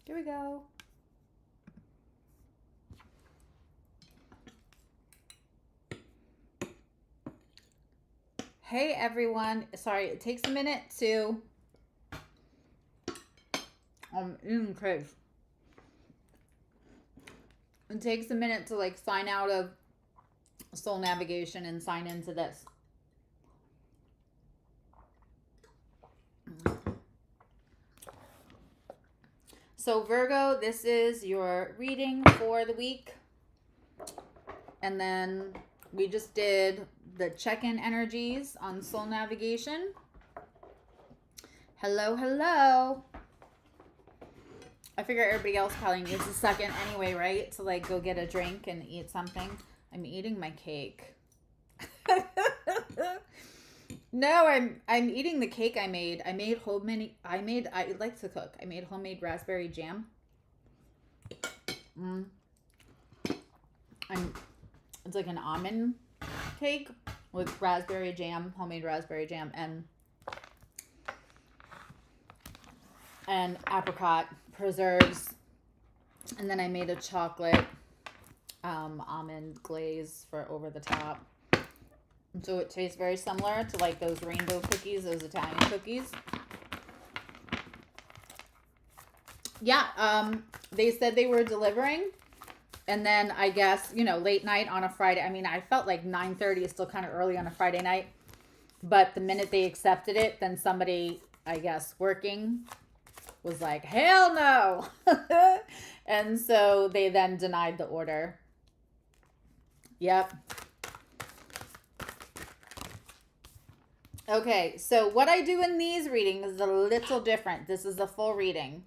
Here we go. Hey everyone. Sorry, it takes a minute to crazy. It takes a minute to like sign out of soul navigation and sign into this. So Virgo, this is your reading for the week. And then we just did the check-in energies on soul navigation. Hello, hello. I figure everybody else probably needs a second anyway, right? To like go get a drink and eat something. I'm eating my cake. No, I'm eating the cake I made. I like to cook. I made homemade raspberry jam. It's like an almond cake with raspberry jam, homemade raspberry jam, and apricot preserves. And then I made a chocolate almond glaze for over the top. So it tastes very similar to like those rainbow cookies, those Italian cookies. Yeah, they said they were delivering. And then I guess, you know, late night on a Friday. I mean, I felt like 9:30 is still kind of early on a Friday night. But the minute they accepted it, then somebody, I guess, working was like, hell no. And so they then denied the order. Yep. Okay, so what I do in these readings is a little different. This is a full reading.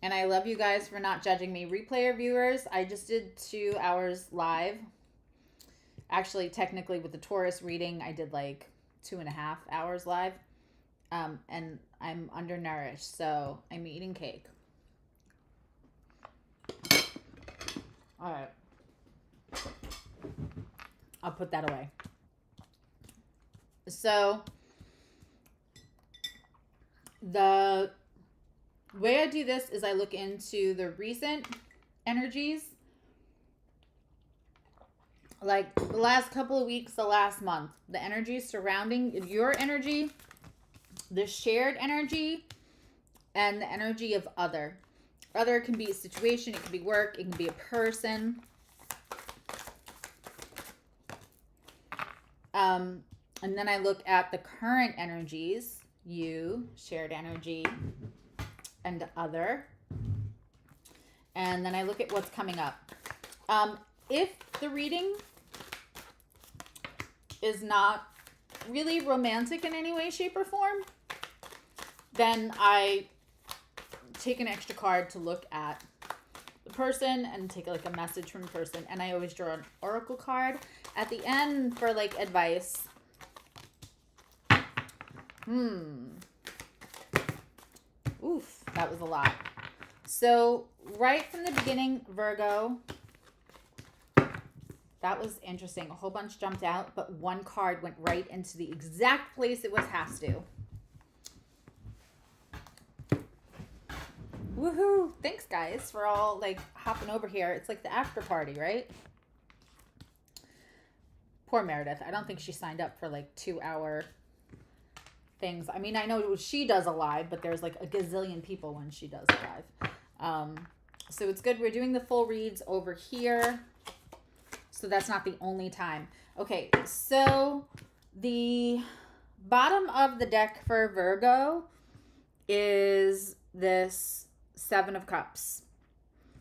And I love you guys for not judging me. Replayer viewers, I just did 2 hours live. Actually, technically with the Taurus reading, I did like 2.5 hours live. And I'm undernourished, so I'm eating cake. All right. I'll put that away. So the way I do this is I look into the recent energies, like the last couple of weeks, the last month, the energies surrounding your energy, the shared energy, and the energy of other. Other can be a situation, it can be work, it can be a person. And then I look at the current energies, you, shared energy, and other. And then I look at what's coming up. If the reading is not really romantic in any way, shape, or form, then I take an extra card to look at the person and take like a message from the person. And I always draw an oracle card at the end for like advice. Oof, that was a lot. So right from the beginning, Virgo, that was interesting. A whole bunch jumped out, but one card went right into the exact place it was has to. Woohoo! Thanks, guys, for all like hopping over here. It's like the after party, right? Poor Meredith. I don't think she signed up for like 2-hour things. I mean, I know she does a live, but there's like a gazillion people when she does a live. So it's good. We're doing the full reads over here. So that's not the only time. Okay, so the bottom of the deck for Virgo is this 7 of Cups.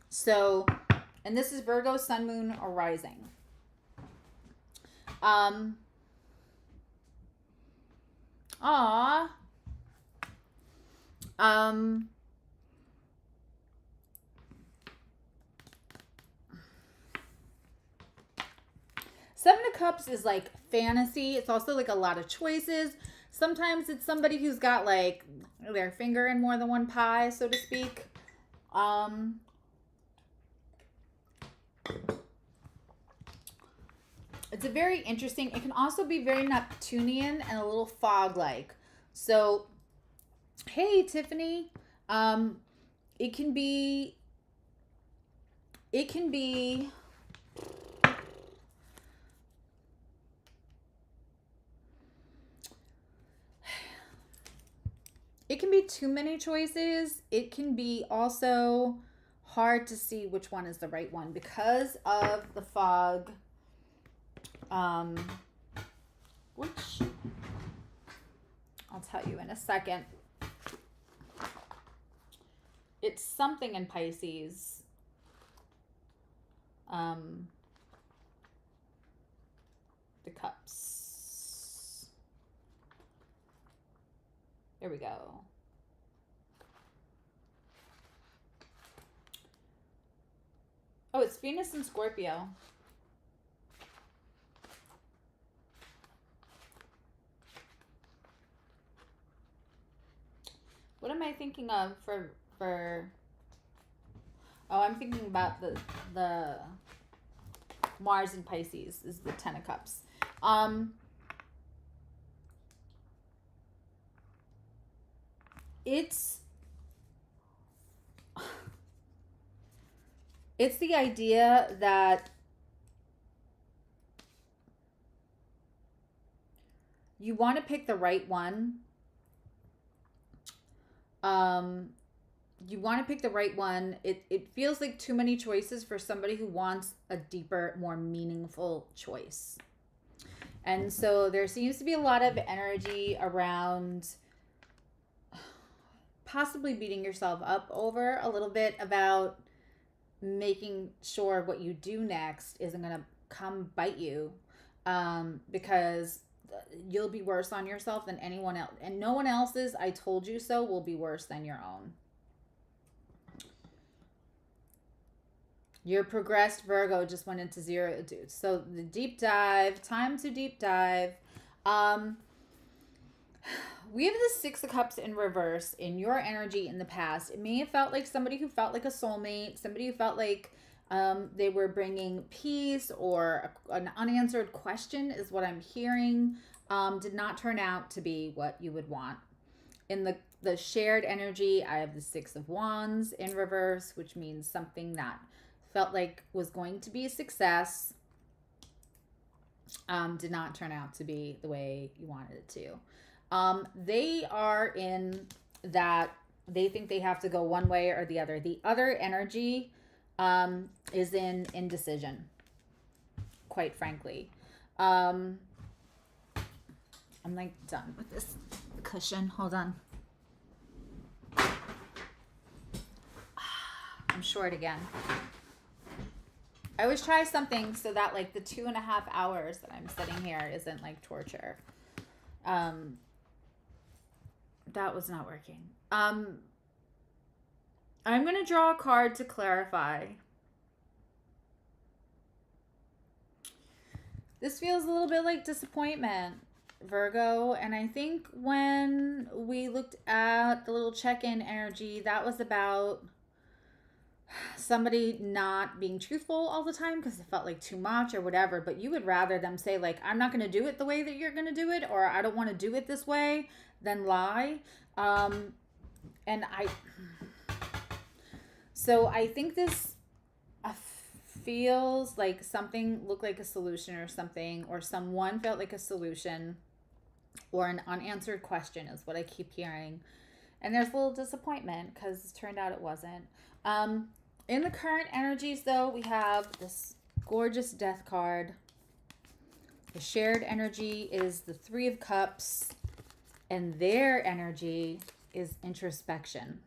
So, and this is Virgo, Sun, Moon, or Rising. Seven of Cups is like fantasy. It's also like a lot of choices. Sometimes it's somebody who's got like their finger in more than one pie, so to speak. It's a very interesting, it can also be very Neptunian and a little fog-like. So, hey, Tiffany. it can be, it can be, it can be too many choices. It can be also hard to see which one is the right one because of the fog, which I'll tell you in a second. It's something in Pisces. The cups. There we go. Oh, it's Venus and Scorpio. What am I thinking of for oh, I'm thinking about the Mars in Pisces is the Ten of Cups. It's the idea that you want to pick the right one. You want to pick the right one. It feels like too many choices for somebody who wants a deeper, more meaningful choice. And so there seems to be a lot of energy around possibly beating yourself up over a little bit about making sure what you do next isn't going to come bite you, because you'll be worse on yourself than anyone else, and no one else's "I told you so" will be worse than your own. Your progressed Virgo just went into 0, dude. So the deep dive, time to deep dive. We have the Six of Cups in reverse in your energy in the past. It may have felt like somebody who felt like a soulmate, somebody who felt like they were bringing peace, or an unanswered question is what I'm hearing. Did not turn out to be what you would want. In the shared energy, I have the Six of Wands in reverse, which means something that felt like was going to be a success did not turn out to be the way you wanted it to. They are in that they think they have to go one way or the other. The other energy is in indecision, quite frankly. I'm like done with this cushion. Hold on. I'm short again. I always try something so that like the 2.5 hours that I'm sitting here isn't like torture. That was not working. I'm going to draw a card to clarify. This feels a little bit like disappointment, Virgo. And I think when we looked at the little check-in energy, that was about somebody not being truthful all the time because it felt like too much or whatever. But you would rather them say like, I'm not going to do it the way that you're going to do it, or I don't want to do it this way, than lie. So I think this feels like something looked like a solution or something, or someone felt like a solution, or an unanswered question is what I keep hearing. And there's a little disappointment because it turned out it wasn't. In the current energies, though, we have this gorgeous Death card. The shared energy is the Three of Cups, and their energy is introspection.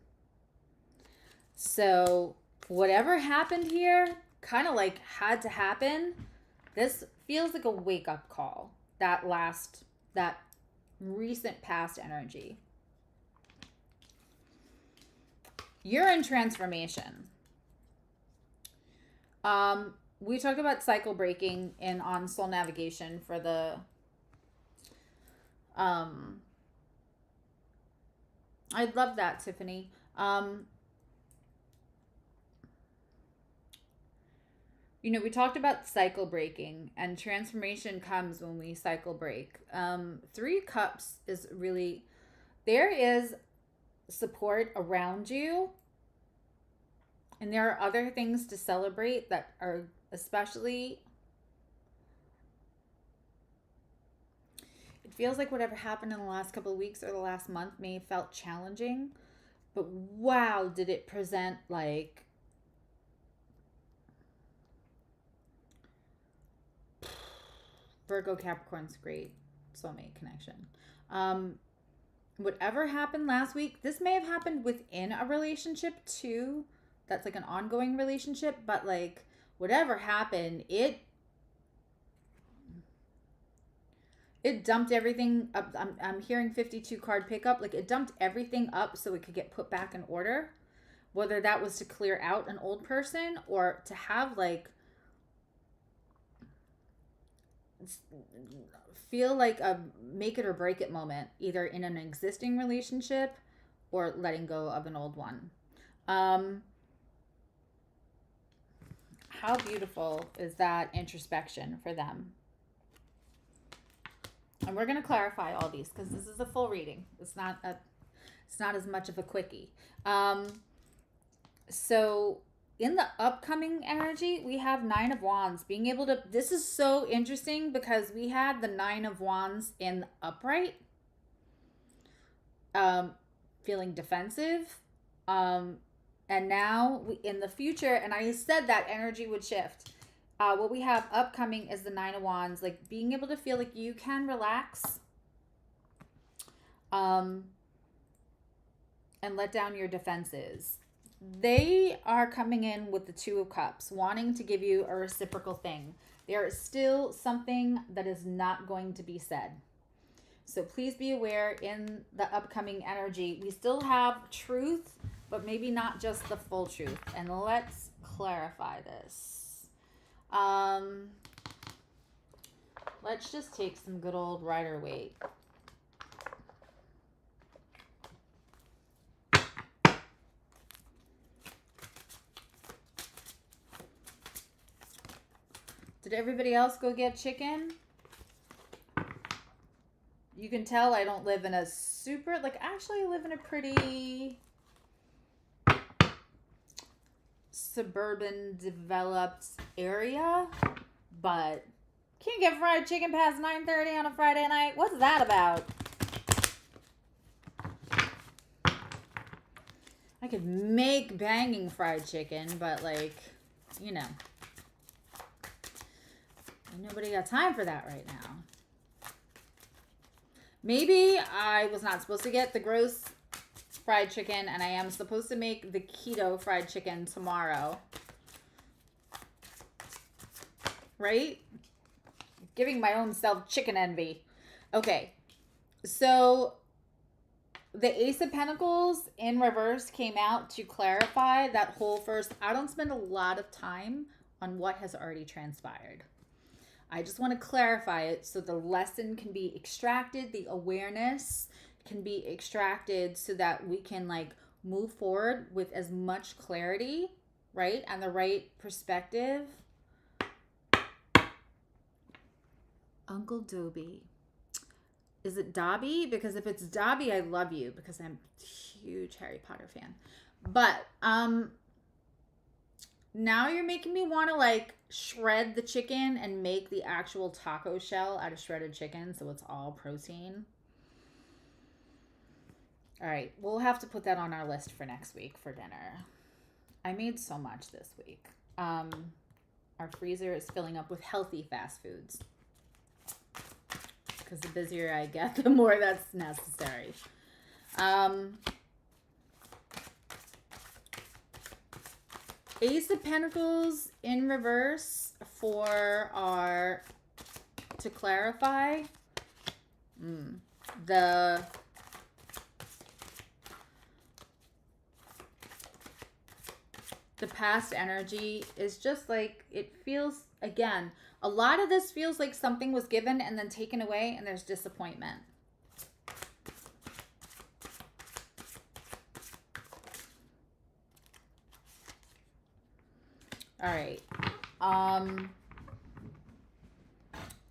So whatever happened here kind of like had to happen. This feels like a wake-up call, that recent past energy. You're in transformation. We talked about cycle breaking on soul navigation for the I'd love that, Tiffany. We talked about cycle breaking, and transformation comes when we cycle break. Three Cups is really, there is support around you And there are other things to celebrate that are especially, it feels like whatever happened in the last couple of weeks or the last month may have felt challenging, but wow, did it present like Virgo Capricorn's great soulmate connection. Whatever happened last week, this may have happened within a relationship too. That's like an ongoing relationship, but like whatever happened, it dumped everything up. I'm hearing 52 card pickup. Like it dumped everything up so it could get put back in order. Whether that was to clear out an old person or to have like feel like a make it or break it moment, either in an existing relationship or letting go of an old one. How beautiful is that introspection for them? And we're going to clarify all these because this is a full reading. It's not as much of a quickie. So in the upcoming energy, we have 9 of Wands. Being able to, this is so interesting because we had the 9 of Wands in the upright, feeling defensive, and now in the future, and I said that energy would shift. What we have upcoming is the 9 of Wands, like being able to feel like you can relax, and let down your defenses. They are coming in with the 2 of Cups, wanting to give you a reciprocal thing. There is still something that is not going to be said. So please be aware in the upcoming energy, we still have truth, but maybe not just the full truth. And let's clarify this. Let's just take some good old Rider-Waite. Did everybody else go get chicken? You can tell I don't live in a super, like actually I live in a pretty suburban developed area, but can't get fried chicken past 9:30 on a Friday night. What's that about? I could make banging fried chicken, but like, you know, nobody got time for that right now. Maybe I was not supposed to get the gross fried chicken, and I am supposed to make the keto fried chicken tomorrow. Right? Giving my own self chicken envy. Okay. So the Ace of Pentacles in reverse came out to clarify that whole first. I don't spend a lot of time on what has already transpired. I just want to clarify it so the lesson can be extracted, the awareness can be extracted so that we can like move forward with as much clarity, right? And the right perspective. Uncle Dobby. Is it Dobby? Because if it's Dobby, I love you because I'm a huge Harry Potter fan. But now you're making me want to like shred the chicken and make the actual taco shell out of shredded chicken so it's all protein. All right, we'll have to put that on our list for next week for dinner. I made so much this week. Our freezer is filling up with healthy fast foods because the busier I get, the more that's necessary. Ace of Pentacles in reverse for our, to clarify, the past energy is just like, it feels, again, a lot of this feels like something was given and then taken away and there's disappointment. All right. And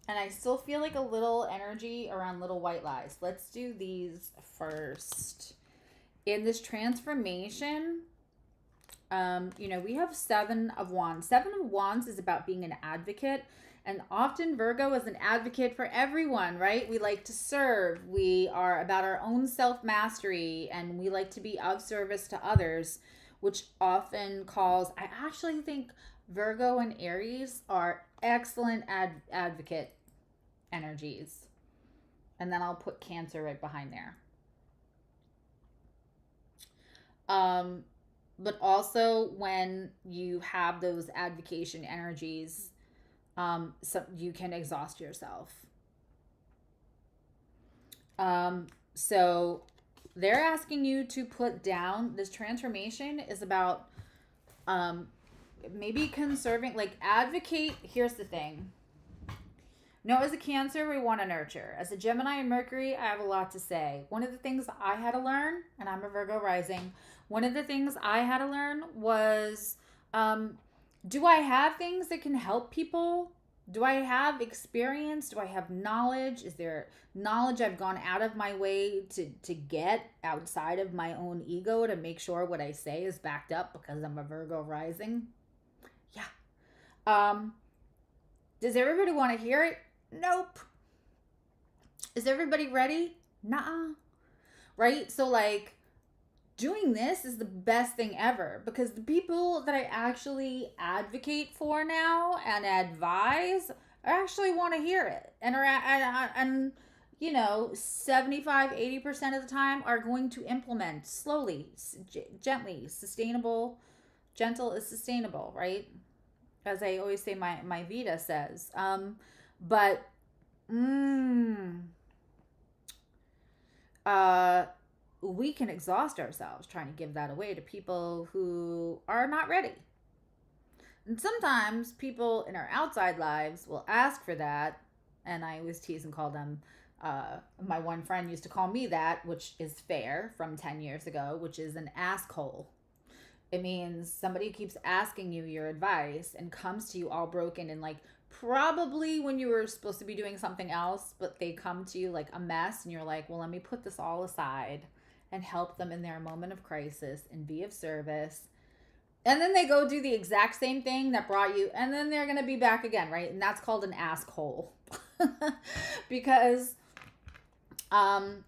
I still feel like a little energy around little white lies. Let's do these first. In this transformation, You know, we have Seven of Wands. Seven of Wands is about being an advocate. And often Virgo is an advocate for everyone, right? We like to serve. We are about our own self-mastery, and we like to be of service to others, which often calls, I actually think Virgo and Aries are excellent advocate energies. And then I'll put Cancer right behind there. But also when you have those advocation energies, so you can exhaust yourself. So they're asking you to put down, this transformation is about maybe conserving, like advocate. Here's the thing. No, as a Cancer, we want to nurture. As a Gemini and Mercury, I have a lot to say. One of the things I had to learn, and I'm a Virgo rising, one of the things I had to learn was, do I have things that can help people? Do I have experience? Do I have knowledge? Is there knowledge I've gone out of my way to get outside of my own ego to make sure what I say is backed up because I'm a Virgo rising? Yeah. Does everybody want to hear it? Nope. Is everybody ready? Nuh-uh. Right? So like, doing this is the best thing ever, because the people that I actually advocate for now and advise actually want to hear it, and and you know, 75-80% of the time are going to implement slowly, gently. Sustainable, gentle is sustainable, right? As I always say, my Vita says. But we can exhaust ourselves trying to give that away to people who are not ready. And sometimes people in our outside lives will ask for that, and I always tease and call them, my one friend used to call me that, which is fair, from 10 years ago, which is an asshole. It means somebody keeps asking you your advice and comes to you all broken and like probably when you were supposed to be doing something else, but they come to you like a mess, and you're like, well, let me put this all aside and help them in their moment of crisis and be of service. And then they go do the exact same thing that brought you, and then they're going to be back again, right? And that's called an asshole. Because they're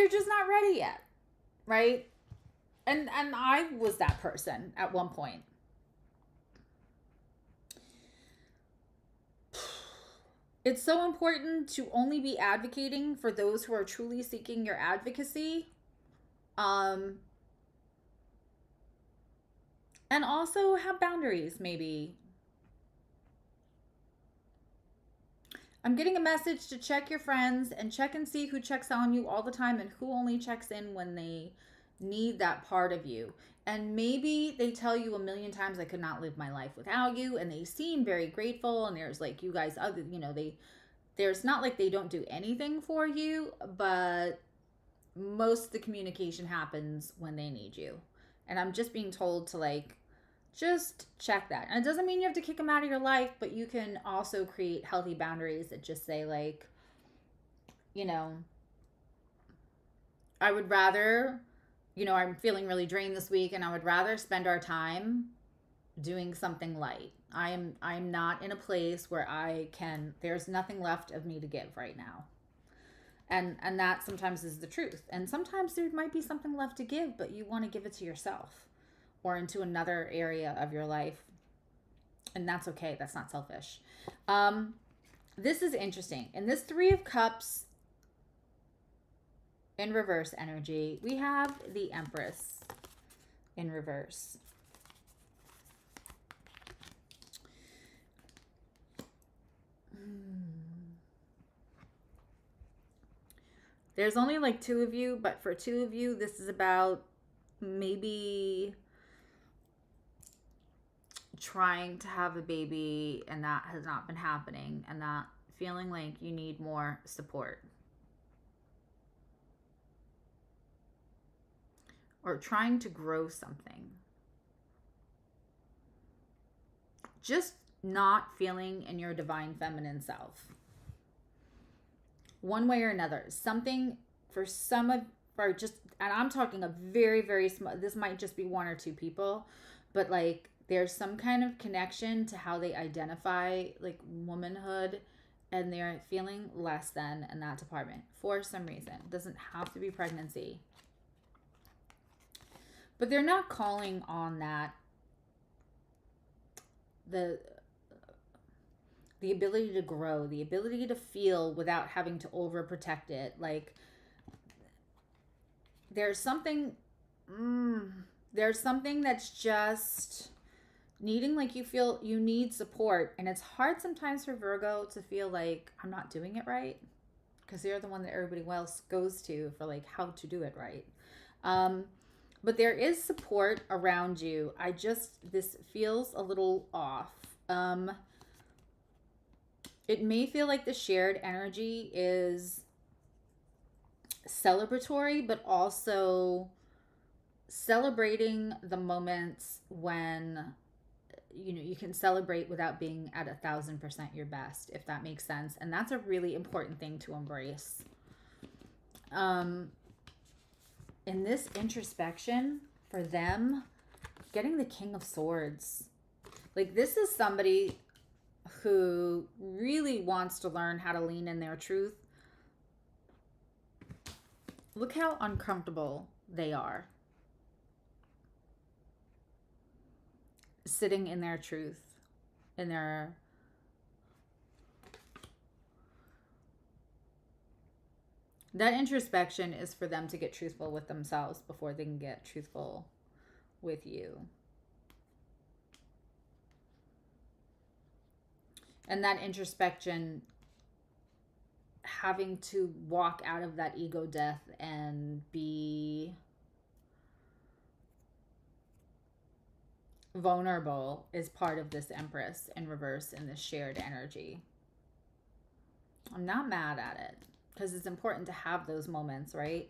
just not ready yet, right? And I was that person at one point. It's so important to only be advocating for those who are truly seeking your advocacy. And also have boundaries, maybe. I'm getting a message to check your friends and check and see who checks on you all the time and who only checks in when they need that part of you. And maybe they tell you a million times, I could not live my life without you, and they seem very grateful, and there's like, you guys, other, you know, there's not like they don't do anything for you, but most of the communication happens when they need you. And I'm just being told to like, just check that. And it doesn't mean you have to kick them out of your life, but you can also create healthy boundaries that just say like, you know, I would rather, you know, I'm feeling really drained this week, and I would rather spend our time doing something light. I'm not in a place where there's nothing left of me to give right now. And that sometimes is the truth. And sometimes there might be something left to give, but you want to give it to yourself or into another area of your life. And that's okay. That's not selfish. This is interesting. In this Three of Cups in reverse energy, we have the Empress in reverse. There's only like two of you, but for two of you, this is about maybe trying to have a baby and that has not been happening, and that feeling like you need more support. Or trying to grow something. Just not feeling in your divine feminine self. One way or another. Something for some of or just, and I'm talking a very, very small, this might just be one or two people, but like there's some kind of connection to how they identify like womanhood, and they're feeling less than in that department for some reason. It doesn't have to be pregnancy. But they're not calling on that, the ability to grow, the ability to feel without having to overprotect it. Like there's something that's just needing, like you feel you need support. And it's hard sometimes for Virgo to feel like I'm not doing it right, because they're the one that everybody else goes to for like how to do it right. But there is support around you. This feels a little off. It may feel like the shared energy is celebratory, but also celebrating the moments when, you know, you can celebrate without being at 1,000% your best, if that makes sense. And that's a really important thing to embrace. In this introspection for them, getting the King of Swords, like this is somebody who really wants to learn how to lean in their truth. Look how uncomfortable they are sitting in their truth, in their that introspection is for them to get truthful with themselves before they can get truthful with you. And that introspection, having to walk out of that ego death and be vulnerable, is part of this Empress in reverse in this shared energy. I'm not mad at it, because it's important to have those moments, right?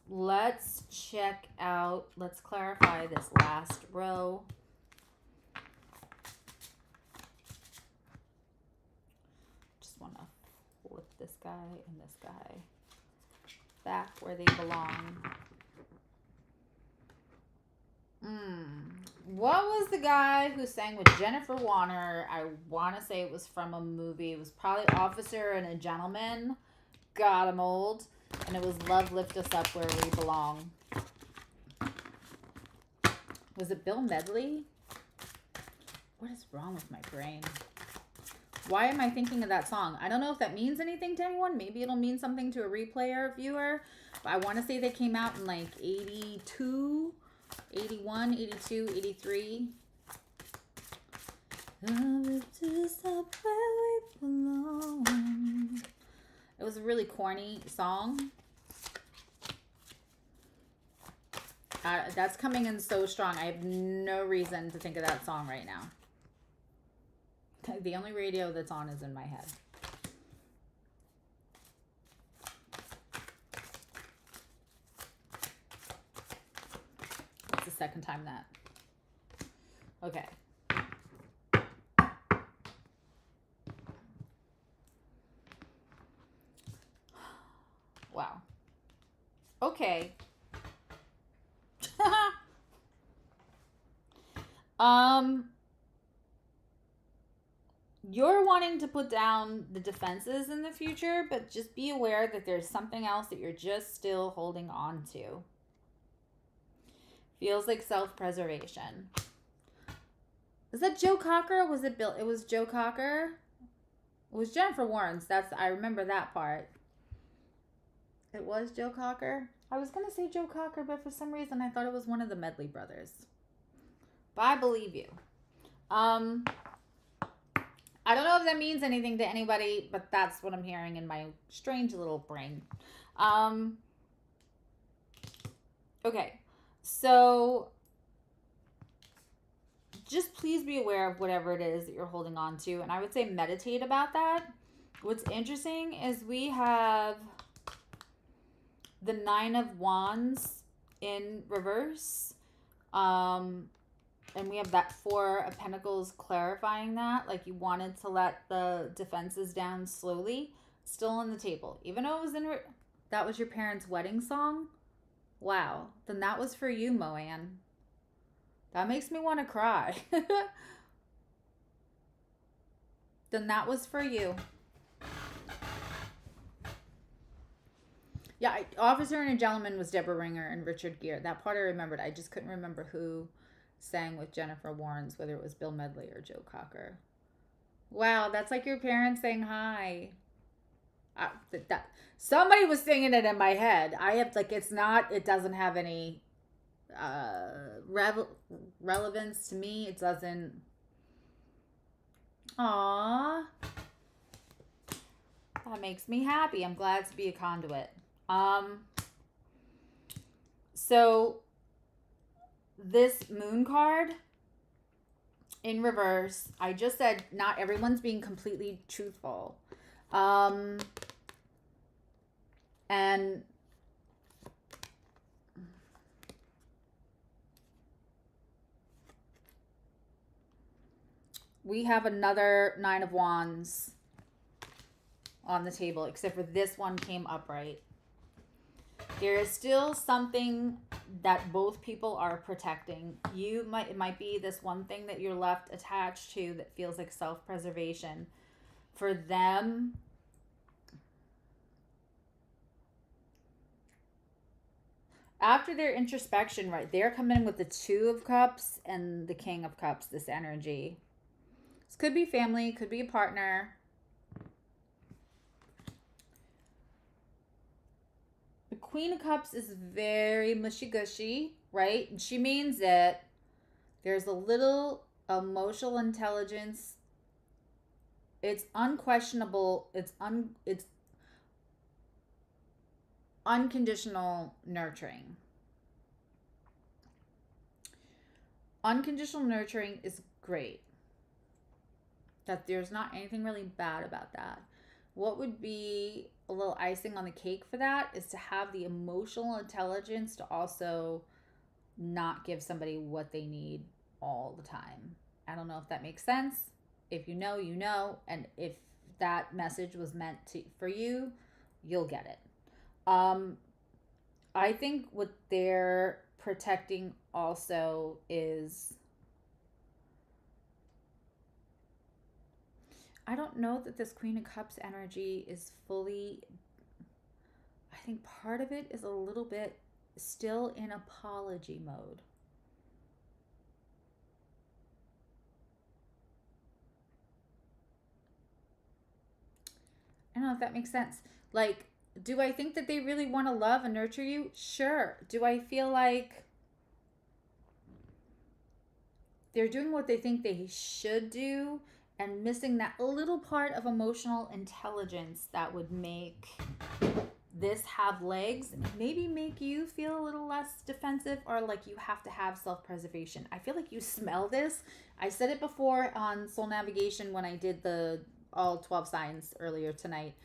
Let's check out, let's clarify this last row. Just want to flip this guy and this guy back where they belong. What was the guy who sang with Jennifer Warner? I want to say it was from a movie. It was probably Officer and a Gentleman. God, I'm old. And it was Love Lift Us Up Where We Belong. Was it Bill Medley? What is wrong with my brain? Why am I thinking of that song? I don't know if that means anything to anyone. Maybe it'll mean something to a replayer viewer. But I want to say they came out in like 82, 81, 82, 83. It was a really corny song. That's coming in so strong. I have no reason to think of that song right now. The only radio that's on is in my head. It's the second time that. Okay. Wow. Okay. You're wanting to put down the defenses in the future, but just be aware that there's something else that you're just still holding on to. Feels like self-preservation. Is that Joe Cocker? Or was it Bill? It was Joe Cocker. It was Jennifer Warnes. I remember that part. It was Joe Cocker. I was going to say Joe Cocker, but for some reason I thought it was one of the Medley brothers. But I believe you. I don't know if that means anything to anybody, but that's what I'm hearing in my strange little brain. Okay. So just please be aware of whatever it is that you're holding on to. And I would say meditate about that. What's interesting is we have the Nine of Wands in reverse. And we have that Four of Pentacles clarifying that. Like you wanted to let the defenses down slowly. Still on the table. Even though it was in... That was your parents' wedding song? Wow. Then that was for you, Moanne. That makes me want to cry. Then that was for you. Yeah, Officer and a Gentleman was Deborah Ringer and Richard Gere. That part I remembered. I just couldn't remember who sang with Jennifer Warnes, whether it was Bill Medley or Joe Cocker. Wow, that's like your parents saying hi. Somebody was singing it in my head. I have like it doesn't have any relevance to me. It doesn't. Aww, that makes me happy. I'm glad to be a conduit. So this moon card in reverse, I just said not everyone's being completely truthful. And we have another Nine of Wands on the table, except for this one came upright. There is still something that both people are protecting. It might be this one thing that you're left attached to that feels like self-preservation. For them, after their introspection, right, they're coming in with the Two of Cups and the King of Cups, this energy. This could be family, could be a partner. The Queen of Cups is very mushy-gushy, right? And she means that there's a little emotional intelligence. It's unquestionable. It's unconditional nurturing. Unconditional nurturing is great. That there's not anything really bad about that. What would be a little icing on the cake for that is to have the emotional intelligence to also not give somebody what they need all the time. I don't know if that makes sense. If you know, you know. And if that message was meant for you, you'll get it. I think what they're protecting also is, I don't know that this Queen of Cups energy is fully, I think part of it is a little bit still in apology mode. I don't know if that makes sense. Like, do I think that they really want to love and nurture you? Sure. Do I feel like they're doing what they think they should do and missing that little part of emotional intelligence that would make this have legs, maybe make you feel a little less defensive or like you have to have self-preservation? I feel like you smell this. I said it before on Soul Navigation when I did the all 12 signs earlier tonight.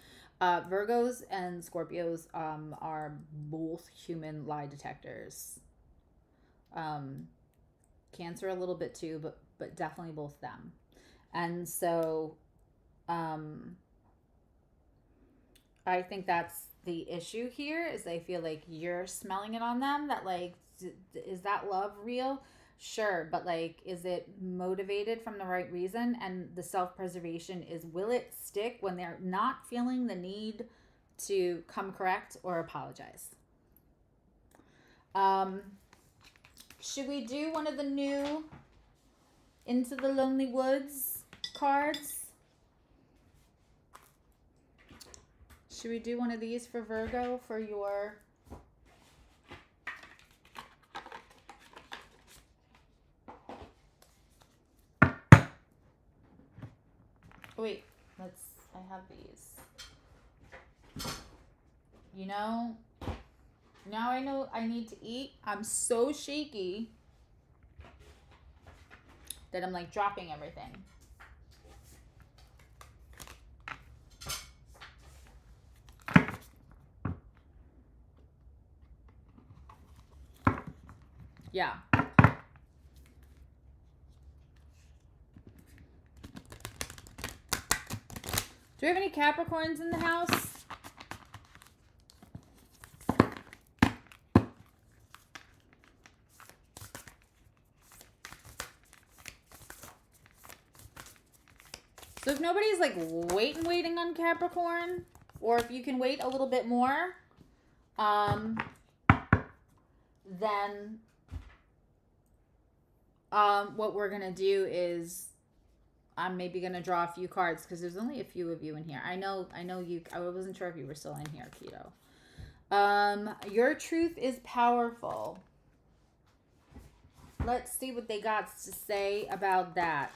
Virgos and Scorpios are both human lie detectors. Cancer a little bit too, but definitely both them. And so I think that's the issue here, is I feel like you're smelling it on them, that like, is that love real? Sure, but like, is it motivated from the right reason? And the self-preservation is, will it stick when they're not feeling the need to come correct or apologize? Should we do one of the new Into the Lonely Woods cards? Should we do one of these for Virgo for your... Wait, I have these. You know, now I know I need to eat. I'm so shaky that I'm like dropping everything. Yeah. Do we have any Capricorns in the house? So if nobody's like waiting on Capricorn, or if you can wait a little bit more, then what we're going to do is I'm maybe going to draw a few cards because there's only a few of you in here. I know you, I wasn't sure if you were still in here, Keto. Your truth is powerful. Let's see what they got to say about that.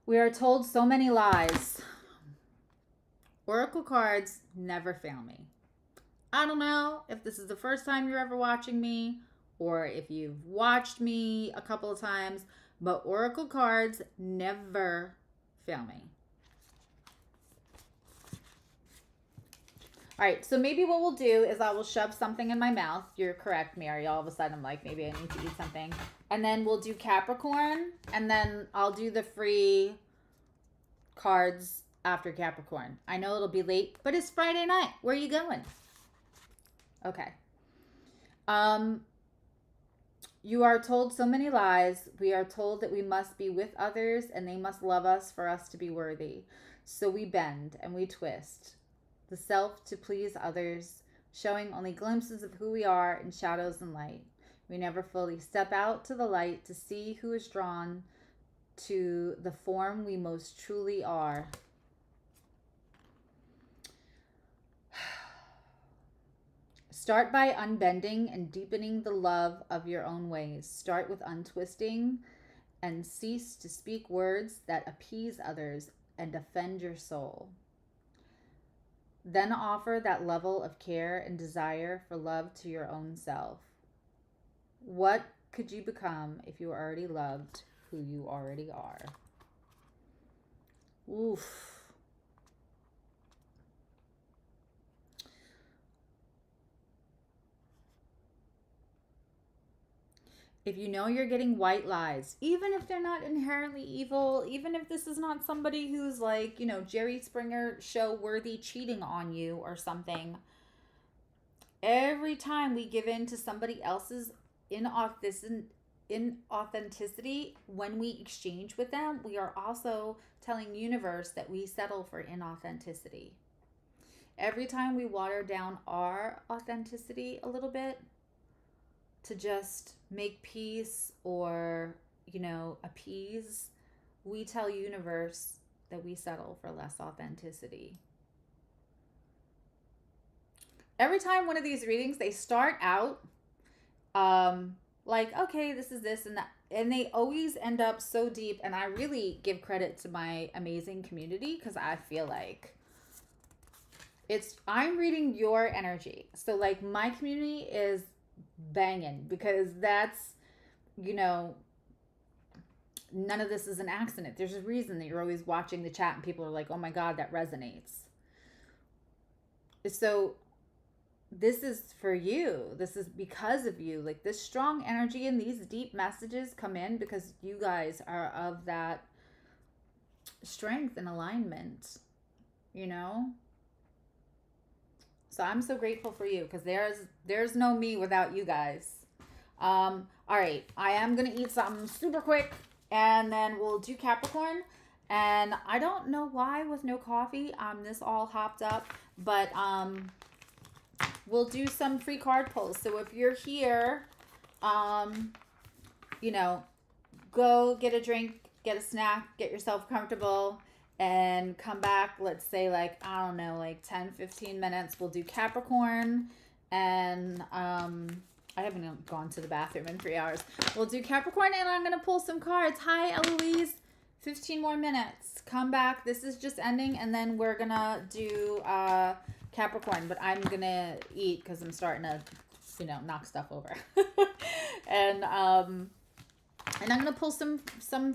We are told so many lies. Oracle cards never fail me. I don't know if this is the first time you're ever watching me or if you've watched me a couple of times, but Oracle cards never fail me. All right, so maybe what we'll do is I will shove something in my mouth. You're correct, Mary. All of a sudden, I'm like, maybe I need to eat something. And then we'll do Capricorn, and then I'll do the free cards after Capricorn. I know it'll be late, but it's Friday night. Where are you going? Okay. You are told so many lies. We are told that we must be with others, and they must love us for us to be worthy. So we bend and we twist the self to please others, showing only glimpses of who we are in shadows and light. We never fully step out to the light to see who is drawn to the form we most truly are. Start by unbending and deepening the love of your own ways. Start with untwisting and cease to speak words that appease others and offend your soul. Then offer that level of care and desire for love to your own self. What could you become if you already loved who you already are? Oof. If you know you're getting white lies, even if they're not inherently evil, even if this is not somebody who's like, you know, Jerry Springer show worthy cheating on you or something, every time we give in to somebody else's inauthenticity, when we exchange with them, we are also telling the universe that we settle for inauthenticity. Every time we water down our authenticity a little bit, to just make peace or, you know, appease, we tell universe that we settle for less authenticity. Every time one of these readings, they start out like, okay, this is this and that, and they always end up so deep. And I really give credit to my amazing community because I feel like I'm reading your energy. So like my community is banging because that's, you know, none of this is an accident. There's a reason that you're always watching the chat and people are like, oh my God, that resonates. So this is for you. This is because of you. Like this strong energy and these deep messages come in because you guys are of that strength and alignment, you know? So I'm so grateful for you because there's no me without you guys. All right, I am going to eat something super quick and then we'll do Capricorn. And I don't know why with no coffee I'm this all hopped up, but we'll do some free card pulls. So if you're here, you know, go get a drink, get a snack, get yourself comfortable, and come back, let's say like, I don't know, like 10, 15 minutes. We'll do Capricorn. And I haven't gone to the bathroom in 3 hours. We'll do Capricorn and I'm going to pull some cards. Hi, Eloise. 15 more minutes. Come back. This is just ending. And then we're going to do Capricorn. But I'm going to eat because I'm starting to, you know, knock stuff over. And I'm going to pull some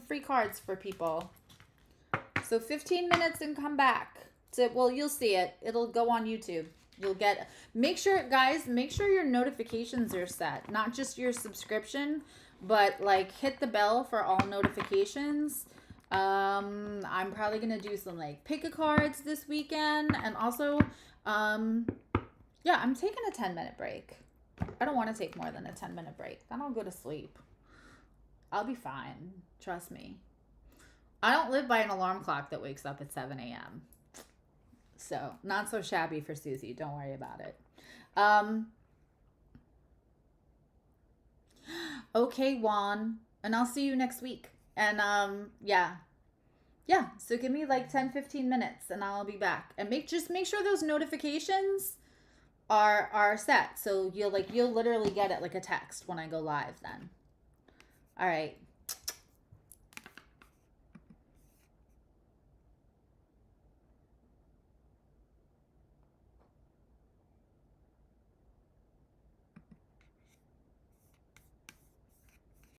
free cards for people. So 15 minutes and come back. Well, you'll see it. It'll go on YouTube. You'll get, make sure, guys, make sure your notifications are set. Not just your subscription, but like hit the bell for all notifications. I'm probably going to do some like pick a cards this weekend. And also, Yeah, I'm taking a 10-minute break. I don't want to take more than a 10-minute break. Then I'll go to sleep. I'll be fine. Trust me. I don't live by an alarm clock that wakes up at 7 a.m. So, not so shabby for Susie. Don't worry about it. Okay, Juan. And I'll see you next week. And, yeah. Yeah, so give me like 10, 15 minutes and I'll be back. And make sure those notifications are set. So you'll literally get it like a text when I go live then. All right.